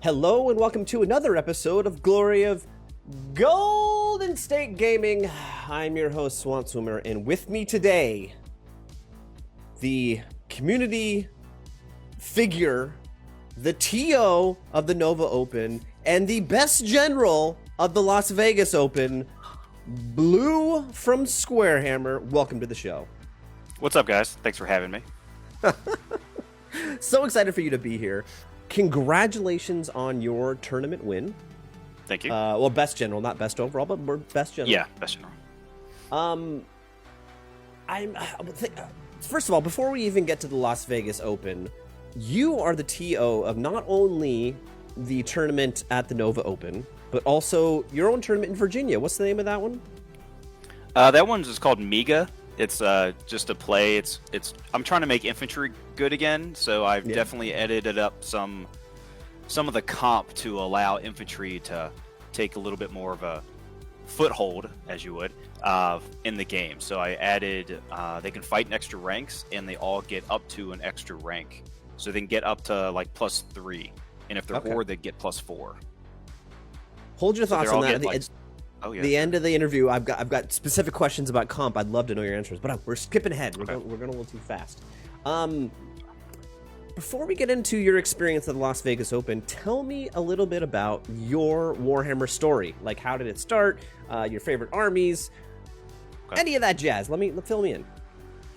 Hello and welcome to another episode of Glory of Golden State Gaming. I'm your host, Swamp Swimmer, and with me today, the community figure, the TO of the Nova Open, and the best general of the Las Vegas Open, Blue from Squarehammer. Welcome to the show. What's up, guys? Thanks for having me. So excited for you to be here. Congratulations on your tournament win. Thank you. Well, best general, not best overall, but we're best general. Yeah, best general. First of all, before we even get to the Las Vegas Open, you are the TO of not only the tournament at the Nova Open, but also your own tournament in Virginia. What's the name of that one? That one's just called Miga. It's just a play. I'm trying to make infantry good again, so I've definitely edited up some of the comp to allow infantry to take a little bit more of a foothold, as you would, in the game. So I added they can fight in extra ranks, and they all get up to an extra rank. So they can get up to like +3, and if they're horde, they get +4. Hold your thoughts on that. The end of the interview, I've got specific questions about comp. I'd love to know your answers, but we're skipping ahead. We're going a little too fast. Before we get into your experience at the Las Vegas Open, tell me a little bit about your Warhammer story. Like, how did it start? Your favorite armies? Any of that jazz. Fill me in.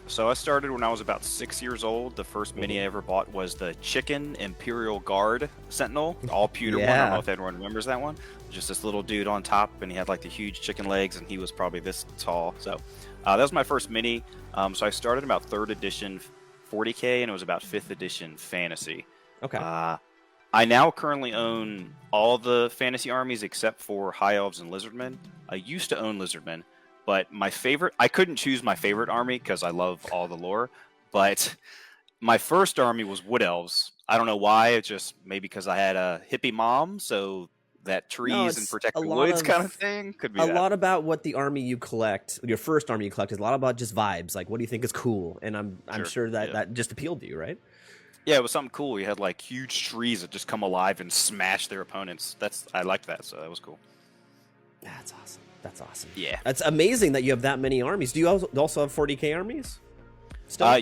So I started when I was about 6 years old. The first mini I ever bought was the Chicken Imperial Guard Sentinel, all pewter one. I don't know if everyone remembers that one. Just this little dude on top, and he had like the huge chicken legs, and he was probably this tall. So that was my first mini. So I started about 3rd edition 40K, and it was about 5th edition Fantasy. Okay. I now currently own all the Fantasy armies except for High Elves and Lizardmen. I used to own Lizardmen. But my favorite, I couldn't choose my favorite army because I love all the lore. But my first army was Wood Elves. I don't know why. It's just maybe because I had a hippie mom, so that trees and protect the woods kind of thing could be. A lot about what the army you collect, your first army you collect, is a lot about just vibes. Like, what do you think is cool? And I'm sure that just appealed to you, right? Yeah, it was something cool. You had like huge trees that just come alive and smash their opponents. I liked that, so that was cool. That's awesome. That's awesome. Yeah. That's amazing that you have that many armies. Do you also have 40K armies?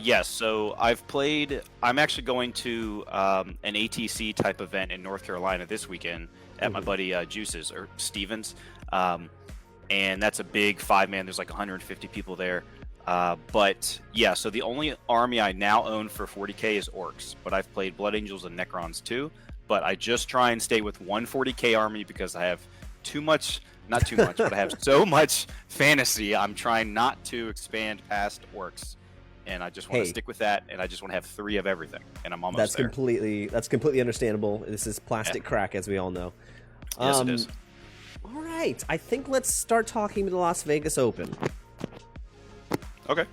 Yes. So I'm actually going to an ATC type event in North Carolina this weekend at my buddy Juice's or Stevens. And that's a big 5-man. There's like 150 people there. But yeah, so the only army I now own for 40K is Orcs. But I've played Blood Angels and Necrons too. But I just try and stay with one 40K army because I have not too much, but I have so much fantasy. I'm trying not to expand past Orcs, and I just want to stick with that. And I just want to have 3 of everything, and I'm almost there. That's completely understandable. This is plastic crack, as we all know. Yes, it is. All right, I think let's start talking to the Las Vegas Open. Okay,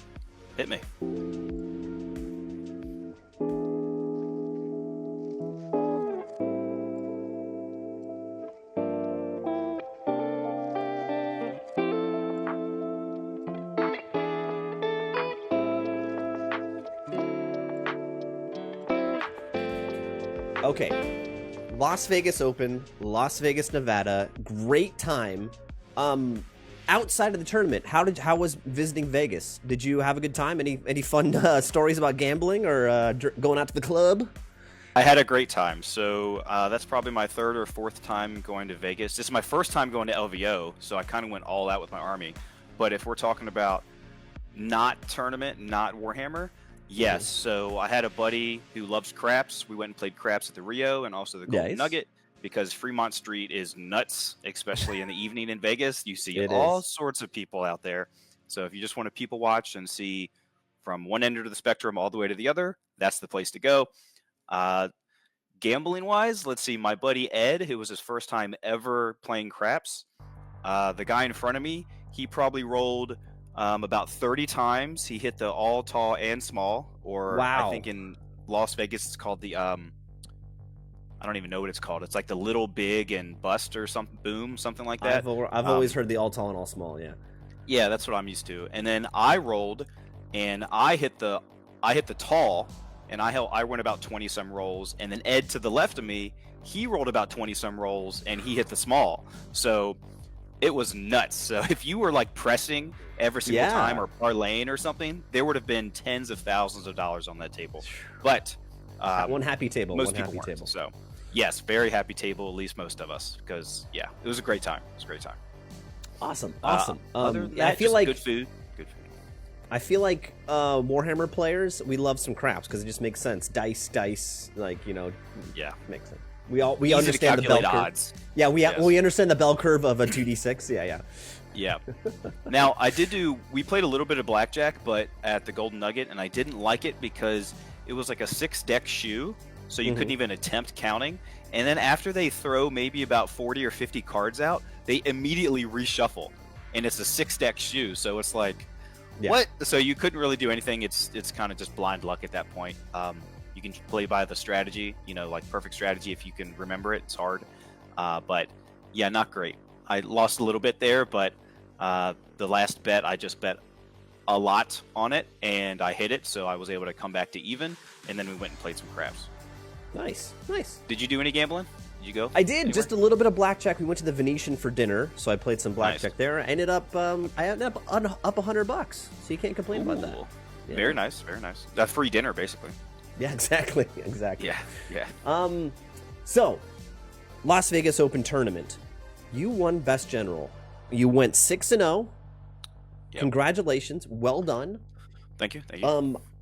hit me. Okay, Las Vegas Open, Las Vegas, Nevada. Great time. Outside of the tournament, how was visiting Vegas? Did you have a good time? Any fun stories about gambling or going out to the club? I had a great time. So that's probably my 3rd or 4th time going to Vegas. This is my first time going to LVO, so I kind of went all out with my army. But if we're talking about not tournament, not Warhammer. Yes, so I had a buddy who loves craps. We went and played craps at the Rio and also the Golden Nugget because Fremont Street is nuts, especially in the evening in Vegas. You see all sorts of people out there. So if you just want to people watch and see from one end of the spectrum all the way to the other, that's the place to go. Gambling-wise, let's see, my buddy Ed, who was his first time ever playing craps, the guy in front of me, he probably rolled about 30 times. He hit the all tall and small, or I think in Las Vegas it's called the I don't even know what it's called. It's like the little big and bust or something like that. I've always heard the all tall and all small. Yeah, that's what I'm used to. And then I rolled and I hit the tall, and I went about 20 some rolls, and then Ed to the left of me, he rolled about 20 some rolls, and he hit the small. So it was nuts. So if you were like pressing every single time or parlaying or something, there would have been tens of thousands of dollars on that table. But one happy table. Most people weren't. So yes, very happy table. At least most of us, because it was a great time. It was a great time. Awesome. I feel like good food. I feel like Warhammer players, we love some craps because it just makes sense. Dice, like makes sense. We understand the bell curve. Odds. Yeah, we understand the bell curve of a 2d6. Yeah. Now we played a little bit of blackjack, but at the Golden Nugget, and I didn't like it because it was like a 6-deck shoe, so you couldn't even attempt counting. And then after they throw maybe about 40 or 50 cards out, they immediately reshuffle, and it's a 6-deck shoe, so it's like, what? So you couldn't really do anything. It's kind of just blind luck at that point. You can play by the strategy, like perfect strategy if you can remember it. It's hard, but yeah, not great. I lost a little bit there, but the last bet I just bet a lot on it, and I hit it, so I was able to come back to even, and then we went and played some craps. Nice. Did you do any gambling? Did you go? I did, just a little bit of blackjack. We went to the Venetian for dinner, so I played some blackjack there. I ended up up $100, so you can't complain about that. Yeah. Very nice. That's free dinner, basically. Yeah, exactly. Yeah. So, Las Vegas Open Tournament. You won Best General. You went 6-0. Yep. Congratulations. Well done. Thank you.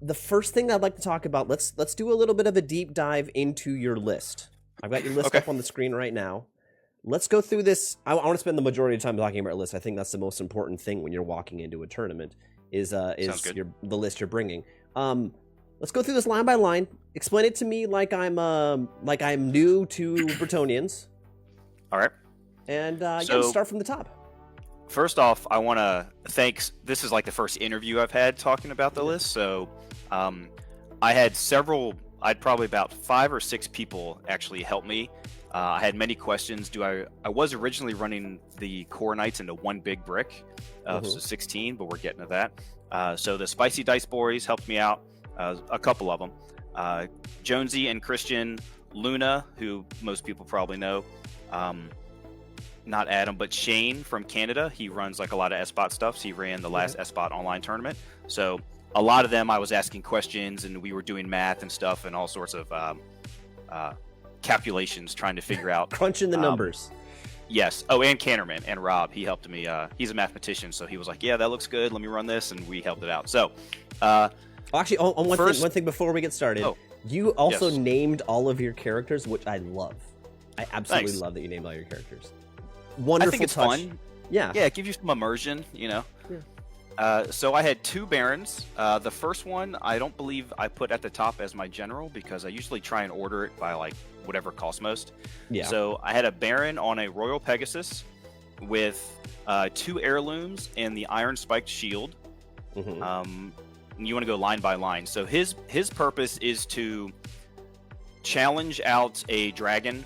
The first thing I'd like to talk about, let's do a little bit of a deep dive into your list. I've got your list up on the screen right now. Let's go through this. I want to spend the majority of time talking about your list. I think that's the most important thing when you're walking into a tournament is the list you're bringing. Let's go through this line by line. Explain it to me like I'm new to Bretonians. All right. And start from the top. First off, I want to thank. This is like the first interview I've had talking about the list. So I had several. I'd probably about 5 or 6 people actually help me. I had many questions. I was originally running the core knights into one big brick, so 16, but we're getting to that. So the Spicy Dice Boys helped me out, a couple of them. Jonesy and Christian, Luna, who most people probably know, not Adam, but Shane from Canada. He runs like a lot of SBOT stuff. So he ran the last SBOT online tournament. So a lot of them I was asking questions, and we were doing math and stuff and all sorts of calculations trying to figure out. Crunching the numbers. Yes. Oh, and Cannerman and Rob, he helped me. He's a mathematician, so he was like, yeah, that looks good. Let me run this, and we helped it out. So actually, one thing before we get started. You also named all of your characters, which I love. I absolutely love that you named all your characters. Wonderful. I think it's fun. Yeah, it gives you some immersion, Yeah. So I had 2 barons. The first one, I don't believe I put at the top as my general because I usually try and order it by like whatever costs most. Yeah. So I had a baron on a Royal Pegasus with 2 heirlooms and the iron spiked shield. And you want to go line by line. So his purpose is to challenge out a dragon,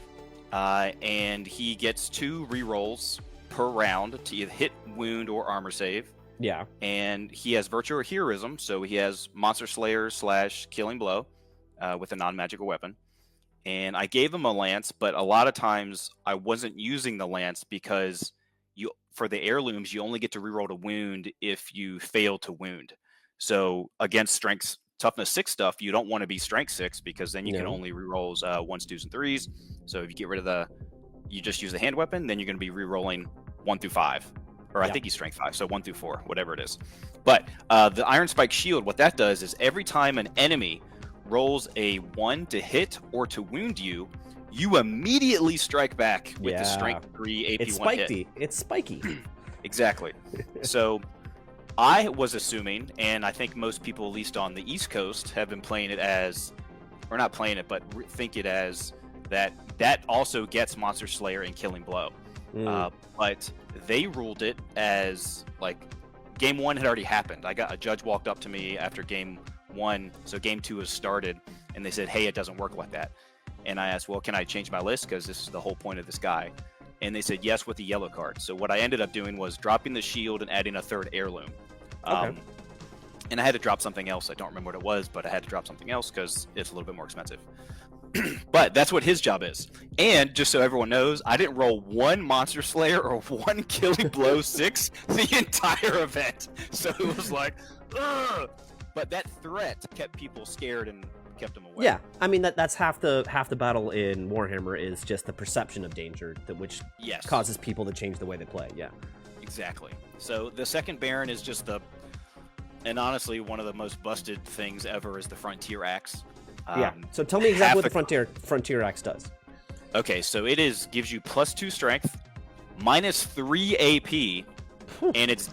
and he gets 2 rerolls per round to either hit, wound, or armor save. Yeah. And he has Virtue or Heroism, so he has Monster Slayer / Killing Blow with a non-magical weapon. And I gave him a lance, but a lot of times I wasn't using the lance because for the heirlooms, you only get to reroll to wound if you fail to wound. So against Strength Toughness 6 stuff, you don't want to be Strength 6 because then you can only rerolls 1s, 2s, and 3s. So if you get rid of you just use the hand weapon, then you're going to be rerolling 1 through 5. Or I think he's Strength 5, so 1 through 4, whatever it is. But the Iron Spike Shield, what that does is every time an enemy rolls a 1 to hit or to wound you, you immediately strike back with the Strength 3 AP it's 1 spiky. hit. It's spiky. Exactly. So I was assuming, and I think most people, at least on the East Coast, have been playing it as, or not playing it, but think it as that also gets Monster Slayer and Killing Blow. But they ruled it as like game 1 had already happened. A judge walked up to me after game 1, so game 2 has started, and they said, hey, it doesn't work like that. And I asked, well, can I change my list? Because this is the whole point of this guy. And they said yes with the yellow card. So what I ended up doing was dropping the shield and adding a 3rd heirloom. and I had to drop something else. I don't remember what it was, but I had to drop something else because it's a little bit more expensive. But that's what his job is. And just so everyone knows, I didn't roll one Monster Slayer or one Killing Blow 6 the entire event. So it was like, ugh! But that threat kept people scared and kept them away. Yeah, I mean that's half the battle in Warhammer is just the perception of danger, which causes people to change the way they play. Yeah, exactly. So the second Baron is just and honestly, one of the most busted things ever is the Frontier Axe. Yeah. So tell me exactly what the Frontier Axe does. Okay, so it gives you +2 strength, -3 AP, and it's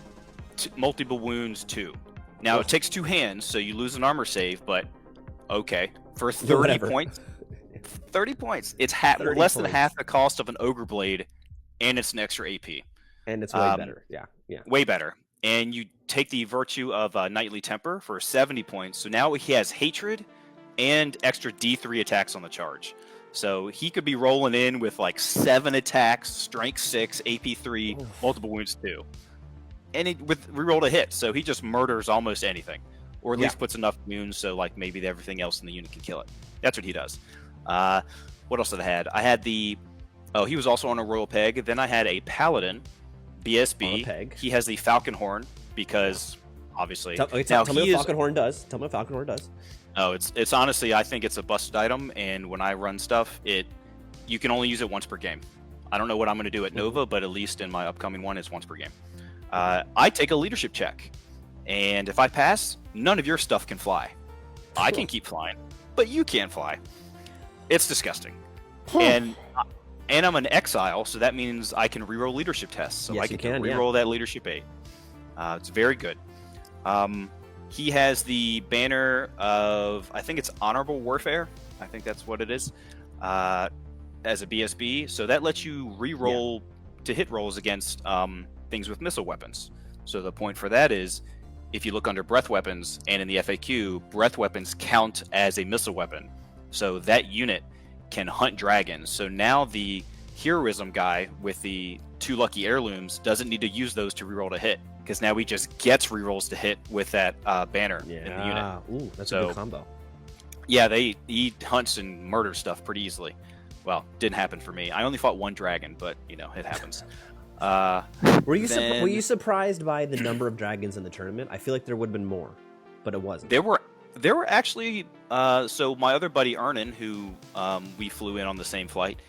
multiple wounds 2. Now it takes 2 hands, so you lose an armor save, but okay, for 30 points. 30 points. It's less than half the cost of an Ogre Blade, and it's an extra AP. And it's way better. Yeah. Way better. And you take the virtue of Knightly Temper for 70 points. So now he has Hatred and extra D3 attacks on the charge. So he could be rolling in with like 7 attacks, Strength 6, AP 3, multiple wounds 2. And he rerolled a hit, so he just murders almost anything. Or at least puts enough wounds so like maybe everything else in the unit can kill it. That's what he does. What else did I had? I had he was also on a Royal Peg. Then I had a Paladin, BSB. He has the Falcon Horn because obviously. Tell me what Falcon Horn does. Tell me what Falcon Horn does. Oh, it's honestly, I think it's a busted item, and when I run stuff, you can only use it once per game. I don't know what I'm going to do at Nova, but at least in my upcoming one, it's once per game. I take a leadership check, and if I pass, none of your stuff can fly. I can keep flying, but you can't fly. It's disgusting. And I'm an exile, so that means I can reroll leadership tests. So I can reroll that leadership 8. It's very good. He has the banner of, I think it's Honorable Warfare. I think that's what it is, as a BSB. So that lets you reroll to hit rolls against things with missile weapons. So the point for that is, if you look under breath weapons and in the FAQ, breath weapons count as a missile weapon. So that unit can hunt dragons. So now the heroism guy with the 2 lucky heirlooms doesn't need to use those to reroll to hit, because now he just gets rerolls to hit with that banner in the unit. Ooh, that's a good combo. Yeah, he hunts and murders stuff pretty easily. Well, didn't happen for me. I only fought 1 dragon, but it happens. Were you surprised by the number of dragons in the tournament? I feel like there would have been more, but it wasn't. There were actually. So my other buddy Ernan, who we flew in on the same flight,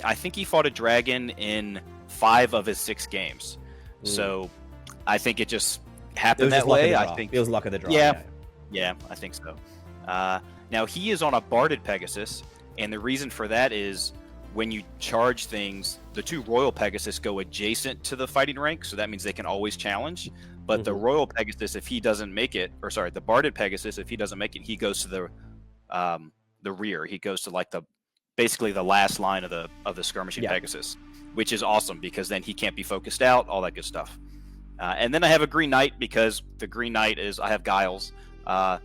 I think he fought a dragon in 5 of his 6 games. So I think it just happened that way. I think it was luck of the draw. Yeah, I think so. Now he is on a Barded Pegasus, and the reason for that is when you charge things, the 2 Royal Pegasus go adjacent to the fighting rank, so that means they can always challenge. But the Royal Pegasus, if he doesn't make it, the Barded Pegasus, if he doesn't make it, he goes to the rear. He goes to like basically the last line of the skirmishing Pegasus, which is awesome because then he can't be focused out, all that good stuff. And then I have a Green Knight because the Green Knight I have Giles, or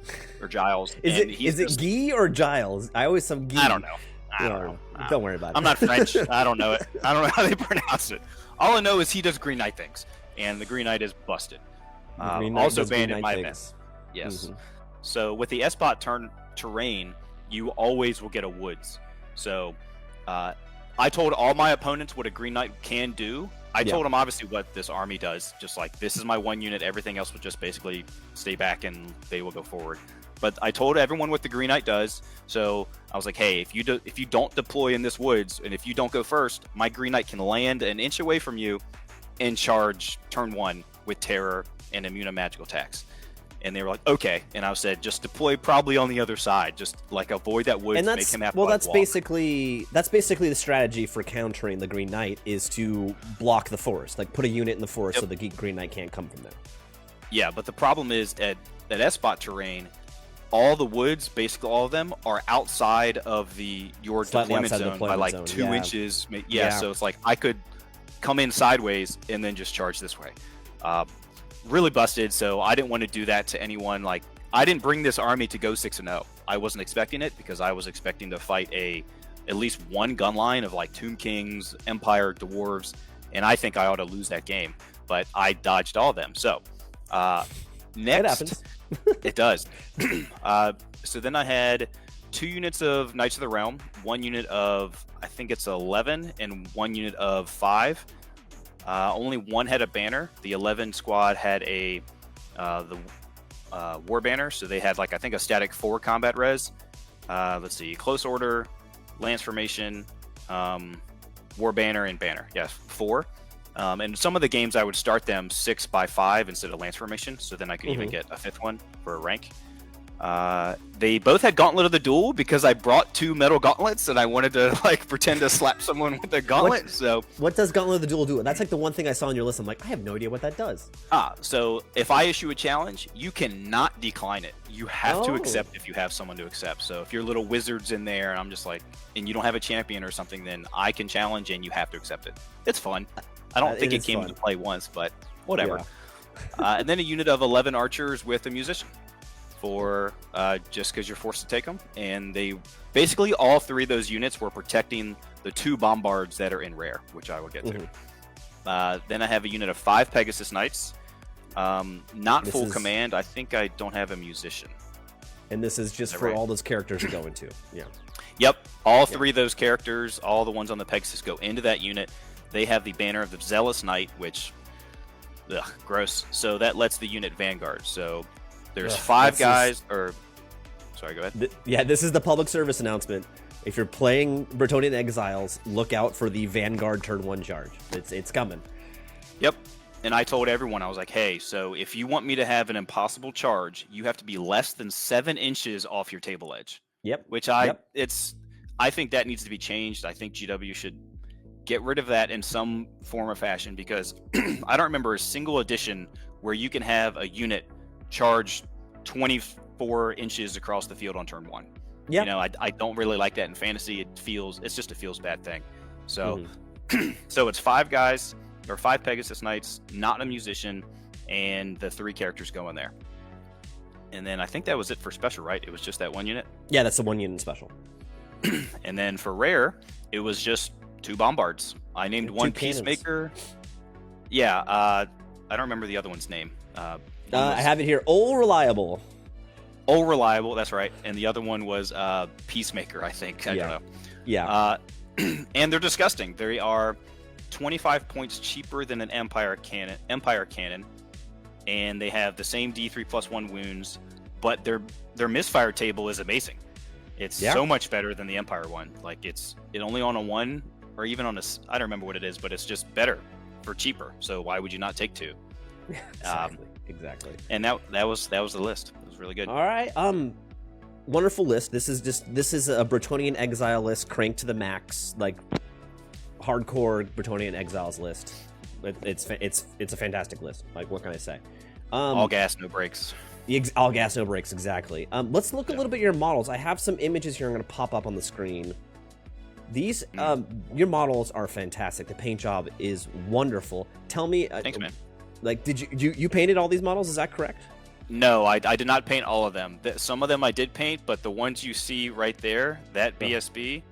Giles. Is it Guy or Giles? I always some Guy. I don't know. Don't worry about it. I'm not French. I don't know it. I don't know how they pronounce it. All I know is he does Green Knight things, and the Green Knight is busted. Also banned in my event. Yes. So with the S-Bot terrain, you always will get a woods. So I told all my opponents what a Green Knight can do. I told them obviously what this army does. Just like, this is my 1 unit. Everything else will just basically stay back and they will go forward. But I told everyone what the Green Knight does. So I was like, hey, if you don't deploy in this woods, and if you don't go first, my Green Knight can land an inch away from you and charge turn 1 with terror and immune to magical attacks. And they were like, okay. And I said, just deploy probably on the other side. Just like avoid that woods, make him have to that's basically the strategy for countering the Green Knight, is to block the forest. Like, put a unit in the forest so the Green Knight can't come from there. Yeah, but the problem is at S-Bot terrain, all the woods, basically all of them, are outside of your deployment zone by like 2 inches. So it's like I could come in sideways and then just charge this way. Really busted, so I didn't want to do that to anyone. Like, I didn't bring this army to go 6-0. I wasn't expecting it because I was expecting to fight at least 1 gun line of like Tomb Kings, Empire, Dwarves, and I think I ought to lose that game. But I dodged all of them. So next, It does. So then I had 2 units of Knights of the Realm, 1 unit of, I think it's 11, and 1 unit of 5. Only one had a banner. The 11 squad had the war banner, so they had like I think a static 4 combat res. Let's see, close order, lance formation, war banner, and banner. Yes, 4. And some of the games I would start them 6x5 instead of lance formation, so then I could even get a 5th one for a rank. They both had Gauntlet of the Duel because I brought 2 metal gauntlets and I wanted to like pretend to slap someone with a gauntlet. What does Gauntlet of the Duel do? That's like the one thing I saw on your list. I'm like, I have no idea what that does. So if I issue a challenge, you cannot decline it. You have to accept if you have someone to accept. So if your little wizard's in there and I'm just like, and you don't have a champion or something, then I can challenge and you have to accept it. It's fun. I don't think it came into play once, but whatever. Yeah. And then a unit of 11 archers with a musician. For just because you're forced to take them, and they basically all 3 of those units were protecting the 2 bombards that are in rare, which I will get to. Then I have a unit of 5 Pegasus Knights, not full command. I think I don't have a musician. And this is just for all those characters to go into. Yeah. Yep, all 3 of those characters, all the ones on the Pegasus go into that unit. They have the banner of the Zealous Knight, which, gross. So that lets the unit Vanguard. So there's 5 guys, sorry, go ahead. This is the public service announcement. If you're playing Bretonnian Exiles, look out for the Vanguard turn 1 charge. It's coming. Yep. And I told everyone, I was like, hey, so if you want me to have an impossible charge, you have to be less than 7 inches off your table edge. Yep. Which I think that needs to be changed. I think GW should get rid of that in some form or fashion, because I don't remember a single edition where you can have a unit charge 24 inches across the field on turn 1. Yeah, you know, I don't really like that in fantasy. It's just a feels bad thing. So so it's 5 guys or 5 Pegasus Knights, not a musician, and the 3 characters go in there. And then I think that was it for special, right? It was just that 1 unit. Yeah, that's the 1 unit special. And then for rare, it was just 2 bombards. I named 1 Peacemaker. Yeah, I don't remember the other one's name. I have it here. All Reliable. All Reliable, that's right. And the other one was Peacemaker, I think. I don't know. Yeah. And they're disgusting. They are 25 points cheaper than an Empire cannon. And they have the same D3 plus 1 wounds, but their misfire table is amazing. It's so much better than the Empire one. Like it only on a 1 or even on I don't remember what it is, but it's just better for cheaper. So why would you not take 2? Exactly. And that was the list. It was really good. All right. Wonderful list. This is a Bretonnian Exile list cranked to the max, like hardcore Bretonnian Exiles list. It's a fantastic list. Like, what can I say? All gas, no brakes. All gas, no brakes. Exactly. Let's look a little bit at your models. I have some images here. I'm going to pop up on the screen. These your models are fantastic. The paint job is wonderful. Tell me, thanks, man. Like, did you painted all these models? Is that correct? No, I did not paint all of them. Some of them I did paint, but the ones you see right there, that BSB.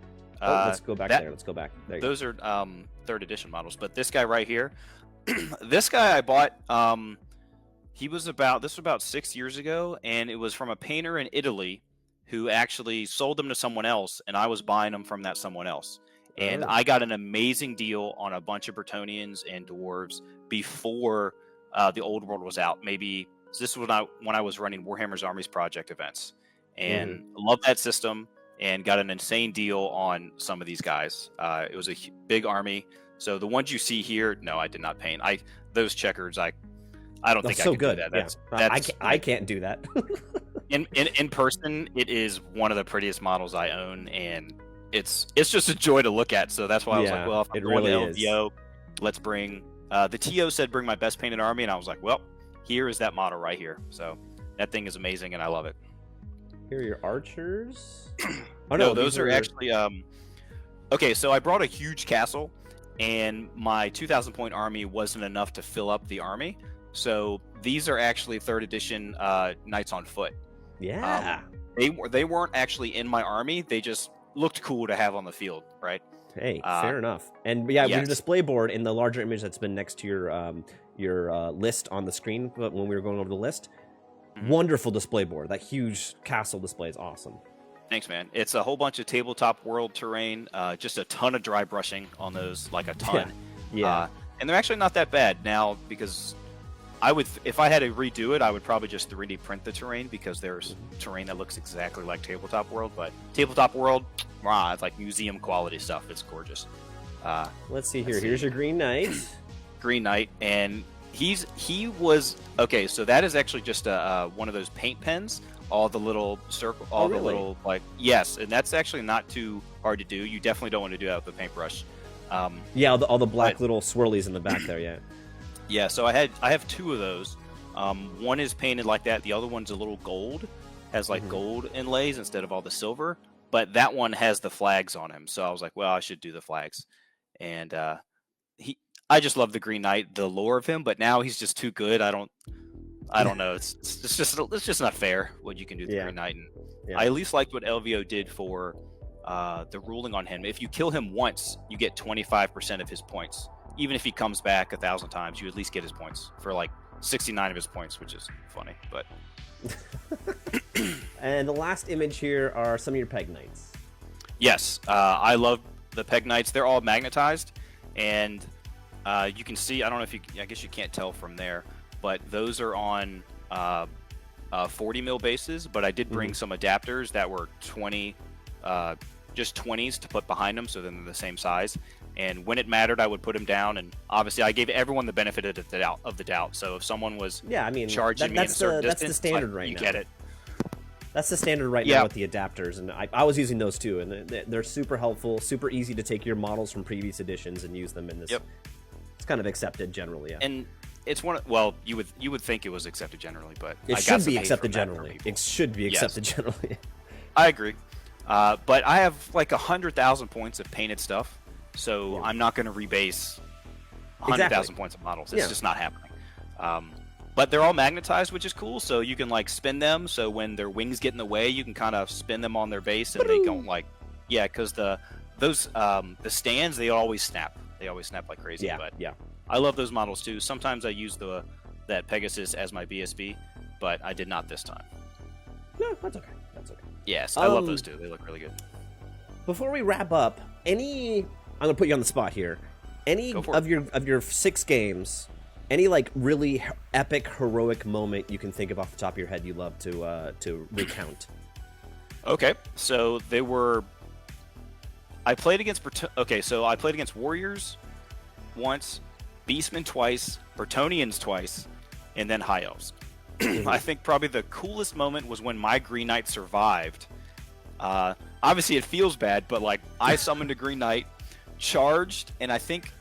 Let's go back there. Let's go back. There you those go. Are 3rd edition models. But this guy right here, this guy I bought. This was about 6 years ago, and it was from a painter in Italy who actually sold them to someone else, and I was buying them from that someone else. And I got an amazing deal on a bunch of Bretonnians and Dwarves before the Old World was out. Maybe this was when I was running Warhammer's Armies Project events, and loved that system and got an insane deal on some of these guys. It was a big army. So the ones you see here, no, I did not paint. Those checkers, I don't think I can do that. I can't do that. in person, it is one of the prettiest models I own, and it's just a joy to look at. So that's why I was like, well, if I'm going to LVO, let's bring the TO said bring my best painted army, and I was like, well, here is that model right here. So that thing is amazing, and I love it. Here are your archers. Oh no, those are actually okay. So I brought a huge castle, and my 2,000 point army wasn't enough to fill up the army. So these are actually 3rd edition Knights on Foot. Yeah. They weren't actually in my army. They just looked cool to have on the field, right? Hey, fair enough. And yeah, your display board in the larger image that's been next to your list on the screen when we were going over the list, Wonderful display board. That huge castle display is awesome. Thanks, man. It's a whole bunch of tabletop world terrain, just a ton of dry brushing on those, like a ton. Yeah. And they're actually not that bad now, because if I had to redo it, I would probably just 3D print the terrain, because there's terrain that looks exactly like Tabletop World. But Tabletop World, it's like museum quality stuff. It's gorgeous. Let's see here. Here's your Green Knight. Green Knight, and he was okay. So that is actually just one of those paint pens. All the little circle, all the little yes, and that's actually not too hard to do. You definitely don't want to do that with a paintbrush. Yeah, all the black little swirlies in the back there. Yeah. Yeah, so I have 2 of those. One is painted like that. The other one's a little gold, has like gold inlays instead of all the silver. But that one has the flags on him. So I was like, well, I should do the flags. And I just love the Green Knight, the lore of him. But now he's just too good. I don't know. It's just not fair what you can do to the Green Knight. And I at least liked what LVO did for the ruling on him. If you kill him once, you get 25% of his points. Even if he comes back 1,000 times, you at least get his points for like 69 of his points, which is funny. But and the last image here are some of your Peg Knights. Yes, I love the Peg Knights. They're all magnetized, and you can see. I don't know if I guess you can't tell from there, but those are on 40 mil bases. But I did bring some adapters that were 20, just 20s to put behind them, so then they're the same size. And when it mattered, I would put him down. And obviously, I gave everyone the benefit of the doubt. So if someone was charging me in a certain distance, that's the standard right now. You get it. That's the standard right now with the adapters. And I was using those too. And they're super helpful, super easy to take your models from previous editions and use them in this. Yep. It's kind of accepted generally, yeah. And it's you would think it was accepted generally, but it should be accepted generally. It should be accepted generally. I agree. But I have like 100,000 points of painted stuff. So I'm not going to rebase 100,000 points of models. It's just not happening. But they're all magnetized, which is cool. So you can like spin them. So when their wings get in the way, you can kind of spin them on their base, and they don't because the stands, they always snap. They always snap like crazy. But I love those models too. Sometimes I use that Pegasus as my BSB, but I did not this time. No, that's okay. That's okay. Yes, I love those too. They look really good. Before we wrap up, I'm gonna put you on the spot here. Any of your 6 games, any like really epic, heroic moment you can think of off the top of your head, you love to recount? Okay, so they were. I played against Warriors once, Beastmen twice, Bretonnians twice, and then High Elves. I think probably the coolest moment was when my Green Knight survived. Obviously, it feels bad, but like I summoned a Green Knight, charged, and I think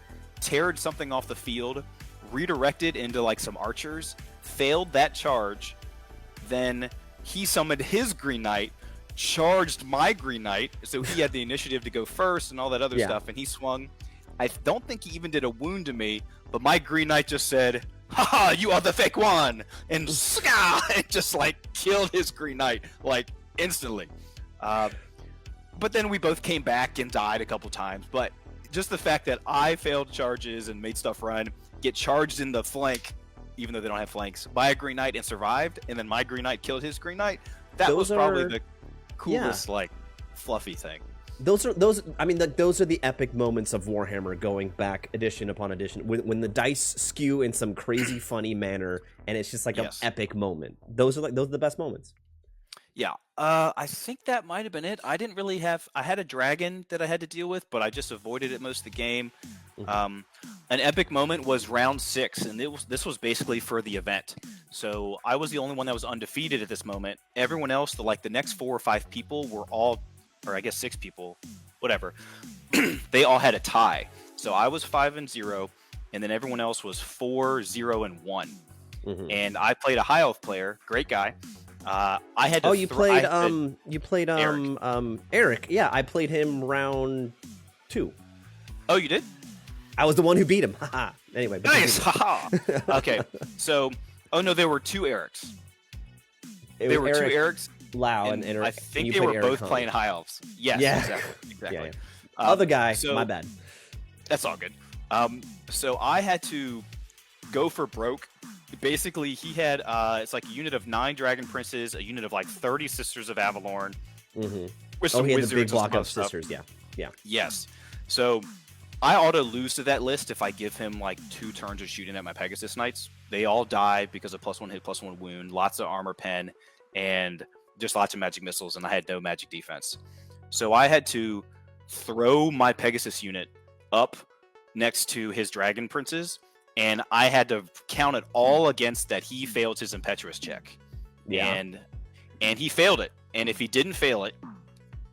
teared something off the field, redirected into like some archers, failed that charge, then he summoned his Green Knight, charged my Green Knight, so he had the initiative to go first and all that other stuff, and he swung. I don't think he even did a wound to me, but my Green Knight just said, "Haha, you are the fake one," and just like killed his Green Knight like instantly. But then we both came back and died a couple times. But just the fact that I failed charges and made stuff run, get charged in the flank, even though they don't have flanks, by a Green Knight and survived, and then my Green Knight killed his Green Knight, that was probably the coolest, like, fluffy thing. Those are the epic moments of Warhammer, going back edition upon edition, when the dice skew in some crazy funny manner, and it's just like an epic moment. Those are the best moments. Yeah, I think that might have been it. I didn't really have. I had a dragon that I had to deal with, but I just avoided it most of the game. An epic moment was round 6, and this was basically for the event. So I was the only one that was undefeated at this moment. Everyone else, the next 4 or 5 people were all, or I guess 6 people, whatever. They all had a tie. So I was 5-0, and then everyone else was 4-0-1. And I played a high elf player, great guy. I had to. You played Eric. Yeah, I played him round 2. Oh, you did? I was the one who beat him. Anyway. Nice. Okay. So, no, there were 2 Erics. There were 2 Erics. Lau and Eric. I think they were both playing high elves. Yes. Yeah. Exactly. Yeah. Other guy. My bad. That's all good. So I had to go for broke basically he had it's like a unit of 9 dragon princes, a unit of like 30 sisters of Avalorn, Mm-hmm. with Oh, some he had the wizards big and some block other of stuff. sisters. Yeah, yeah. Yes. So I auto lose to that list if I give him like 2 turns of shooting at my Pegasus Knights. They all die because of +1 hit, +1 wound, lots of armor pen, and just lots of magic missiles, and I had no magic defense. So I had to throw my Pegasus unit up next to his dragon princes, and I had to count it all against that he failed his impetuous check. Yeah. And he failed it. And if he didn't fail it,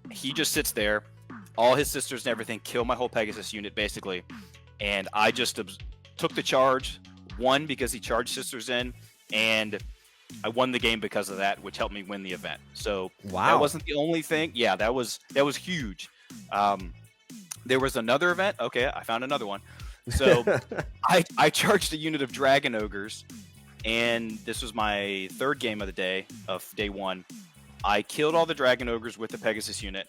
he just sits there, all his sisters and everything, kill my whole Pegasus unit basically, and I just took the charge, won because he charged sisters in, and I won the game because of that, which helped me win the event. So Wow. that wasn't the only thing. Yeah, that was huge. There was another event. Okay, I found another one. So I charged a unit of dragon ogres, and this was my 3rd game of the day, of day 1. I killed all the dragon ogres with the Pegasus unit,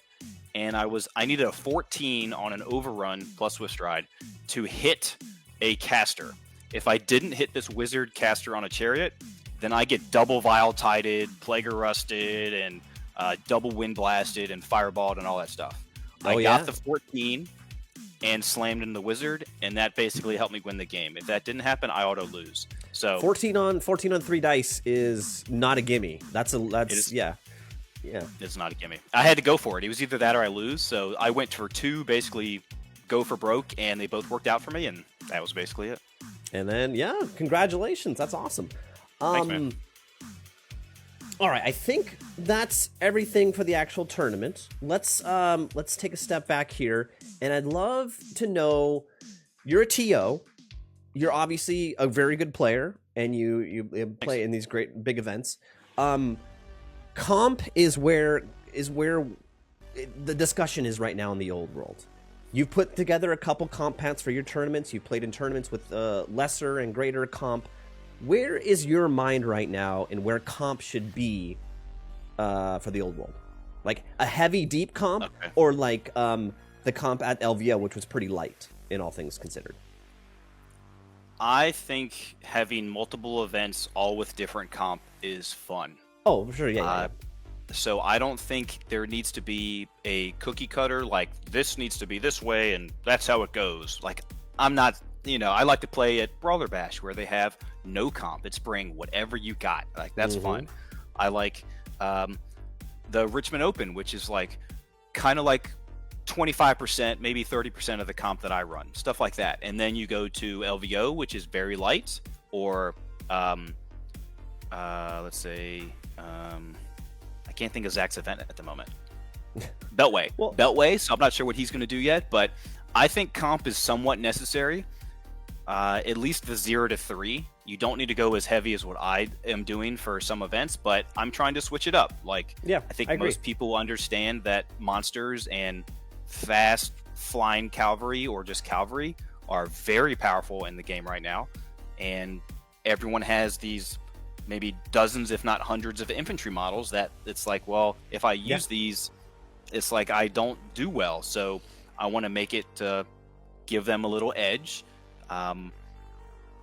and I needed a 14 on an overrun plus Swift Stride to hit a caster. If I didn't hit this wizard caster on a chariot, then I get double Vile Tided, Plaguer Rusted, and double Wind Blasted, and Fireballed, and all that stuff. I got the 14 and slammed in the wizard, and that basically helped me win the game. If that didn't happen, I auto lose. So 14 on 3 dice is not a gimme. Yeah. It's not a gimme. I had to go for it. It was either that or I lose. So I went for 2, basically go for broke, and they both worked out for me, and that was basically it. And then, yeah, congratulations. That's awesome. Thanks, man. All right, I think that's everything for the actual tournament. Let's take a step back here, and I'd love to know, you're a TO. You're obviously a very good player, and you play in these great big events. Comp is where the discussion is right now in the old world. You've put together a couple comp pants for your tournaments. You've played in tournaments with lesser and greater comp. Where is your mind right now in where comp should be for the old world? Like a heavy, deep comp, Okay. or like the comp at LVO, which was pretty light in all things considered? I think having multiple events all with different comp is fun. Oh, for sure, yeah. So I don't think there needs to be a cookie cutter, like this needs to be this way and that's how it goes. Like, I'm not, I like to play at Brawler Bash where they have no comp. It's bring whatever you got. Like, that's fun. I like the Richmond Open, which is like kind of like 25%, maybe 30% of the comp that I run, stuff like that. And then you go to LVO, which is very light, or let's say, I can't think of Zach's event at the moment. Beltway. Beltway, so I'm not sure what he's going to do yet, but I think comp is somewhat necessary. At least the 0 to 3. You don't need to go as heavy as what I am doing for some events, but I'm trying to switch it up. Like, yeah, I think I agree. most people understand that monsters and fast flying cavalry or just cavalry are very powerful in the game right now, and everyone has these maybe dozens if not hundreds of infantry models that it's like, well, if I use these, it's like I don't do well, so I want to make it give them a little edge.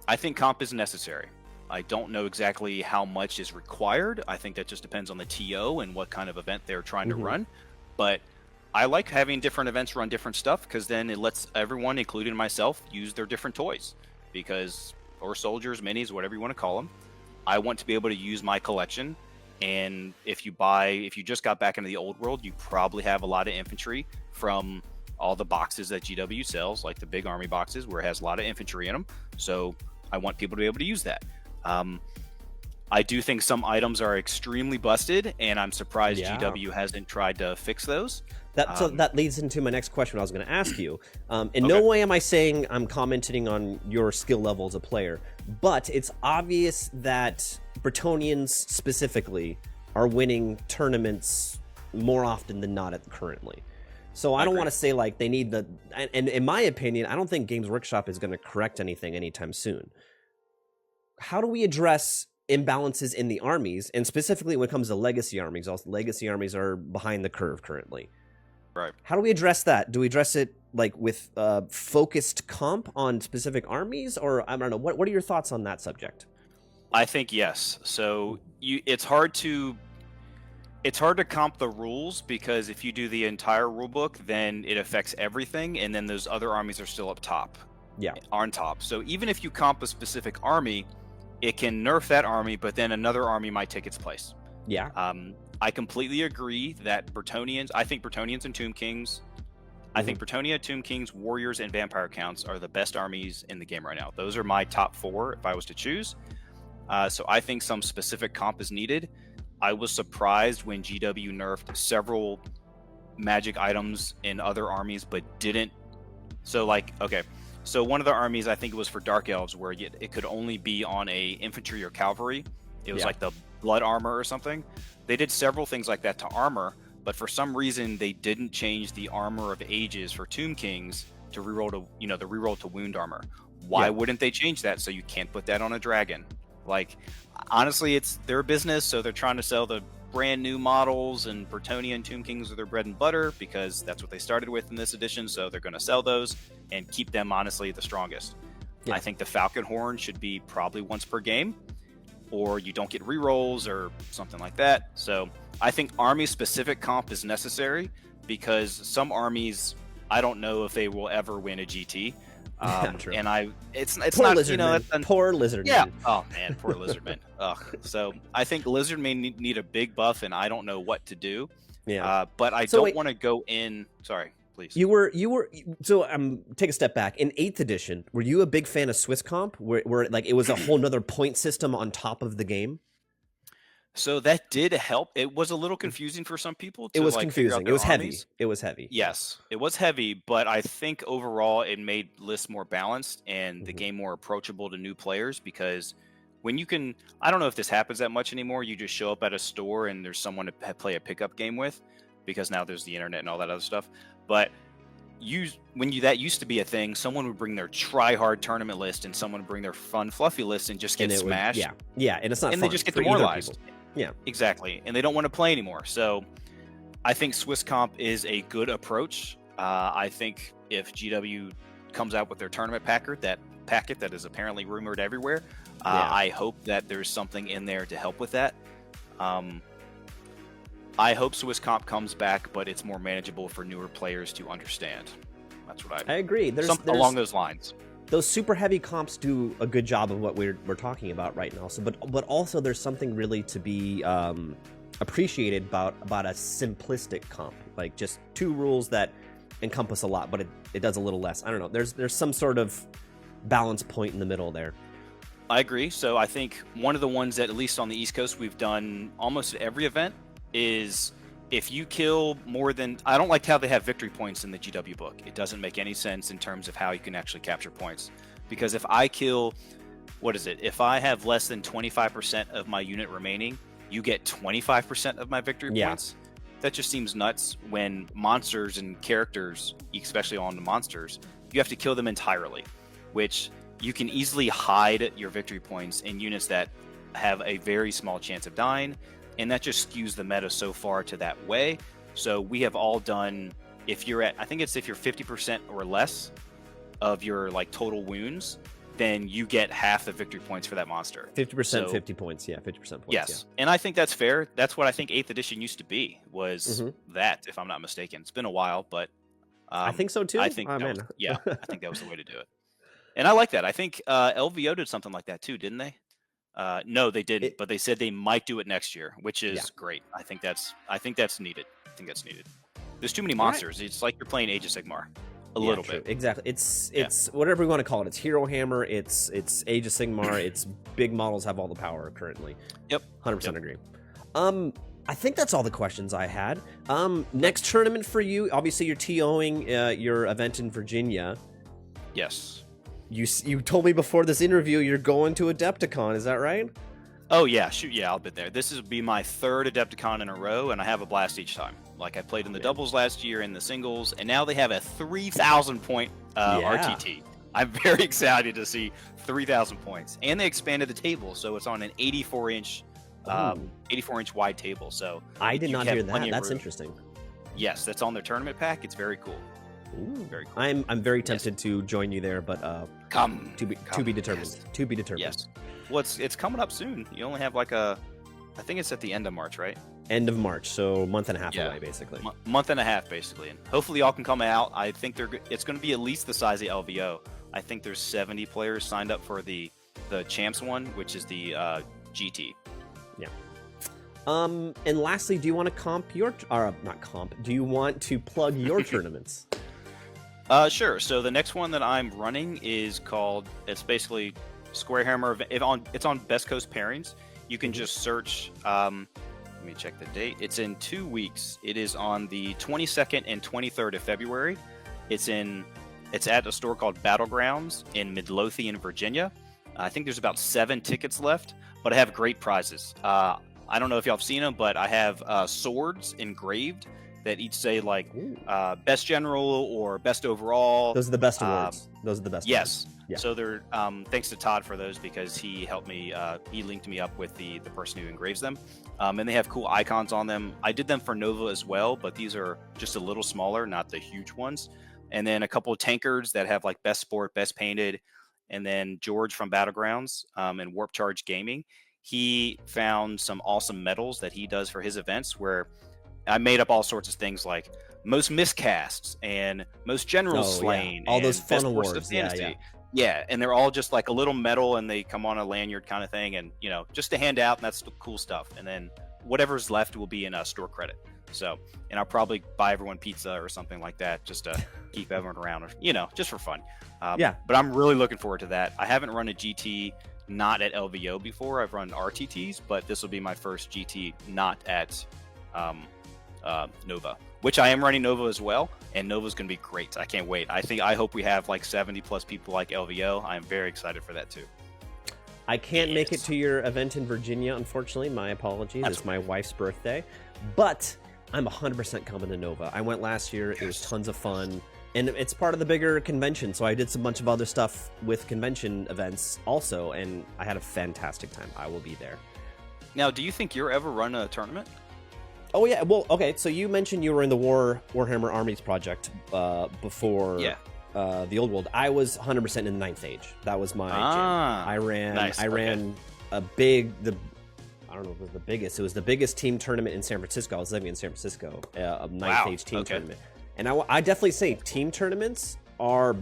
I think comp is necessary. I don't know exactly how much is required. I think that just depends on the TO and what kind of event they're trying to run, but I like having different events run different stuff, because then it lets everyone, including myself, use their different toys. Because, or soldiers, minis, whatever you want to call them, I want to be able to use my collection. And if you just got back into the old world, you probably have a lot of infantry from all the boxes that GW sells, like the big army boxes where it has a lot of infantry in them. So I want people to be able to use that. I do think some items are extremely busted, and I'm surprised GW hasn't tried to fix those. So that leads into my next question I was going to ask you. In no way am I saying I'm commenting on your skill level as a player, but it's obvious that Bretonians specifically are winning tournaments more often than not currently. So I don't want to say like they need and in my opinion, I don't think Games Workshop is going to correct anything anytime soon. How do we address imbalances in the armies, and specifically when it comes to legacy armies? Also, legacy armies are behind the curve currently. Right. How do we address that? Do we address it like with focused comp on specific armies, or I don't know? What are your thoughts on that subject? I think yes. So it's hard to comp the rules because if you do the entire rulebook, then it affects everything, and then those other armies are still up top. Yeah. On top. So even if you comp a specific army, it can nerf that army, but then another army might take its place. Yeah. I completely agree that I think Bretonnians and Tomb Kings, I think Bretonnia, Tomb Kings, Warriors, and Vampire Counts are the best armies in the game right now. Those are my top 4 if I was to choose. So I think some specific comp is needed. I was surprised when GW nerfed several magic items in other armies, but didn't. So so one of the armies, I think it was for Dark Elves, where it could only be on a infantry or cavalry. It was like the blood armor or something. They did several things like that to armor, but for some reason they didn't change the armor of ages for Tomb Kings to reroll to the reroll to wound armor. Why wouldn't they change that so you can't put that on a dragon? Like, honestly, it's their business, so they're trying to sell the brand new models, and Bretonnia and Tomb Kings are their bread and butter because that's what they started with in this edition, so they're going to sell those and keep them, honestly, the strongest. I think the Falcon Horn should be probably once per game, or you don't get rerolls or something like that. So I think army-specific comp is necessary because some armies, I don't know if they will ever win a GT. And it's poor not Lizardman. Poor Lizardman. Yeah. Oh man, poor Lizardman. Ugh. So I think Lizardman need a big buff, and I don't know what to do. Yeah. But I don't want to go in. Sorry, please. You were. So take a step back. In 8th edition, were you a big fan of Swiss comp, where like it was a whole nother point system on top of the game? So that did help. It was a little confusing for some people. It was confusing. It was heavy. It was heavy. Yes, it was heavy, but I think overall it made lists more balanced and the game more approachable to new players because when you can, I don't know if this happens that much anymore. You just show up at a store and there's someone to play a pickup game with because now there's the internet and all that other stuff. But that used to be a thing. Someone would bring their try-hard tournament list and someone would bring their fun, fluffy list and just get smashed. And it's not fun. And they just get demoralized. Yeah, exactly. And they don't want to play anymore. So I think Swiss comp is a good approach. I think if GW comes out with their tournament packet that is apparently rumored everywhere, I hope that there's something in there to help with that. I hope Swiss comp comes back, but it's more manageable for newer players to understand. That's what I agree. There's along those lines. Those super heavy comps do a good job of what we're talking about right now. So, but also there's something really to be appreciated about a simplistic comp, like just 2 rules that encompass a lot, but it does a little less. I don't know. There's some sort of balance point in the middle there. I agree. So I think one of the ones that at least on the East Coast we've done almost at every event is if you kill more than... I don't like how they have victory points in the GW book. It doesn't make any sense in terms of how you can actually capture points. Because if I kill... What is it? If I have less than 25% of my unit remaining, you get 25% of my victory points. That just seems nuts when monsters and characters, especially on the monsters, you have to kill them entirely, which you can easily hide your victory points in units that have a very small chance of dying. And that just skews the meta so far to that way. So we have all done, if you're 50% or less of your total wounds, then you get half the victory points for that monster. 50%, 50 points. Yeah, 50% points. Yes. Yeah. And I think that's fair. That's what I think 8th edition used to be, was that, if I'm not mistaken. It's been a while, but... I think so too. I think I think that was the way to do it. And I like that. I think LVO did something like that too, didn't they? No, they didn't, but they said they might do it next year, which is great. I think that's needed. There's too many monsters. It's like you're playing Age of Sigmar. A little bit. Exactly. It's whatever we want to call it. It's Hero Hammer, it's Age of Sigmar, it's big models have all the power currently. Yep. 100% agree. I think that's all the questions I had. Next tournament for you, obviously you're TOing your event in Virginia. Yes. You told me before this interview you're going to Adepticon, is that right? Oh yeah, shoot, yeah, I'll be there. This will be my 3rd Adepticon in a row, and I have a blast each time. Like I played in the doubles last year, in the singles, and now they have a 3,000 point RTT. I'm very excited to see 3,000 points, and they expanded the table, so it's on an 84-inch wide table. So I did not hear that. That's interesting. Yes, that's on their tournament pack. It's very cool. Ooh. Very cool. I'm very tempted to join you there, but Come. to be determined. Yes. To be determined. Yes. Well, it's coming up soon. You only have I think it's at the end of March, right? End of March, so a month and a half away, basically. Month and a half, basically. And hopefully y'all can come out. I think it's going to be at least the size of LVO. I think there's 70 players signed up for the Champs one, which is the GT. Yeah. And lastly, do you want to do you want to plug your tournaments? Sure. So the next one that I'm running is it's basically Squarehammer. It's on Best Coast Pairings. You can just search. Let me check the date. It's in 2 weeks. It is on the 22nd and 23rd of February. It's at a store called Battlegrounds in Midlothian, Virginia. I think there's about 7 tickets left, but I have great prizes. I don't know if y'all have seen them, but I have swords engraved that each say best general or best overall. Those are the best awards. Those are the best. Yes. Awards. Yeah. So they're thanks to Todd for those because he helped me. He linked me up with the person who engraves them, and they have cool icons on them. I did them for Nova as well, but these are just a little smaller, not the huge ones. And then a couple of tankards that have best sport, best painted, and then George from Battlegrounds and Warp Charge Gaming. He found some awesome medals that he does for his events where I made up all sorts of things like most miscasts and most generals slain. All and those fun best awards. of Fantasy. Yeah, and they're all just a little medal and they come on a lanyard kind of thing and, just to hand out, and that's the cool stuff. And then whatever's left will be in a store credit. So, and I'll probably buy everyone pizza or something like that just to keep everyone around, or, just for fun. But I'm really looking forward to that. I haven't run a GT not at LVO before. I've run RTTs, but this will be my first GT not at Nova, which I am running Nova as well, and Nova's going to be great. I can't wait. I hope we have 70 plus people like LVO. I'm very excited for that too. I can't make it to your event in Virginia, unfortunately. My apologies. It's my wife's birthday, but I'm 100% coming to Nova. I went last year. It was tons of fun, and it's part of the bigger convention. So I did some bunch of other stuff with convention events also, and I had a fantastic time. I will be there. Now, do you think you'll ever run a tournament? Oh yeah, well, okay. So you mentioned you were in the Warhammer Armies project before the old world. I was 100% in the Ninth Age. That was my jam. I ran a big. I don't know if it was the biggest. It was the biggest team tournament in San Francisco. I was living in San Francisco. A Ninth Age team tournament, and I definitely say team tournaments are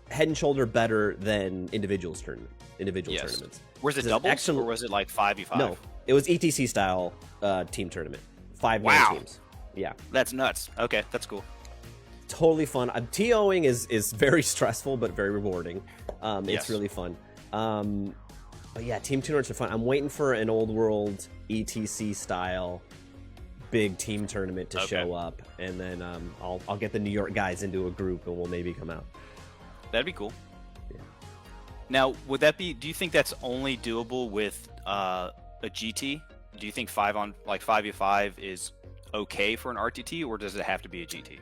head and shoulder better than individual tournaments. Was it doubles or was it 5v5? No, it was ETC style team tournament. 5-man teams. Yeah. That's nuts. Okay, that's cool. Totally fun. TOing is very stressful, but very rewarding. It's really fun. But yeah, team tournaments are fun. I'm waiting for an old world ETC style big team tournament to show up, and then I'll get the New York guys into a group, and we'll maybe come out. That'd be cool. Yeah. Now, would that be? Do you think that's only doable with a GT? Do you think 5v5 is okay for an RTT, or does it have to be a GT?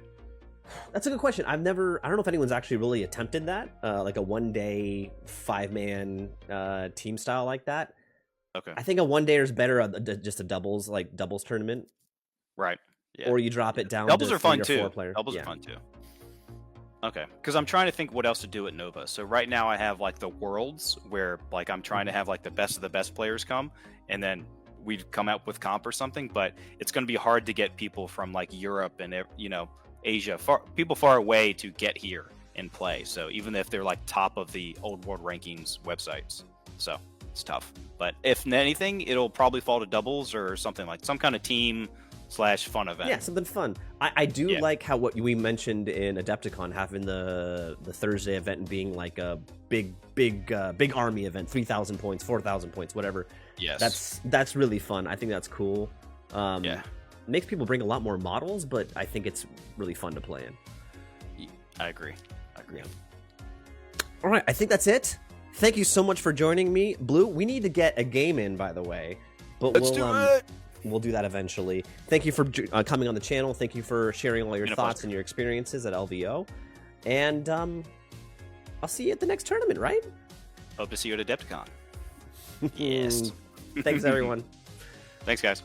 That's a good question. I don't know if anyone's actually really attempted that, like a 1-day 5-man team style like that. Okay. I think a 1-dayer is better just a doubles tournament. Right. Yeah. Or you drop it down. Doubles to are fun 3 or 4 too. player. Doubles are fun too. Okay, because I'm trying to think what else to do at Nova. So right now I have the Worlds where I'm trying to have the best of the best players come, and then we'd come out with comp or something. But it's going to be hard to get people from Europe and Asia, people far away to get here and play. So even if they're top of the old world rankings websites, so it's tough. But if anything, it'll probably fall to doubles or something some kind of team /fun event. Yeah, something fun. I do like how what we mentioned in Adepticon, having the Thursday event and being a big army event, 3,000 points, 4,000 points, whatever. Yes, that's really fun. I think that's cool. Makes people bring a lot more models, but I think it's really fun to play in. I agree. Yeah. All right, I think that's it. Thank you so much for joining me, Blue. We need to get a game in, by the way, but we'll do that eventually. Thank you for coming on the channel. Thank you for sharing all your thoughts and your experiences at LVO. And I'll see you at the next tournament, right? Hope to see you at Adepticon. Yes. Thanks, everyone. Thanks, guys.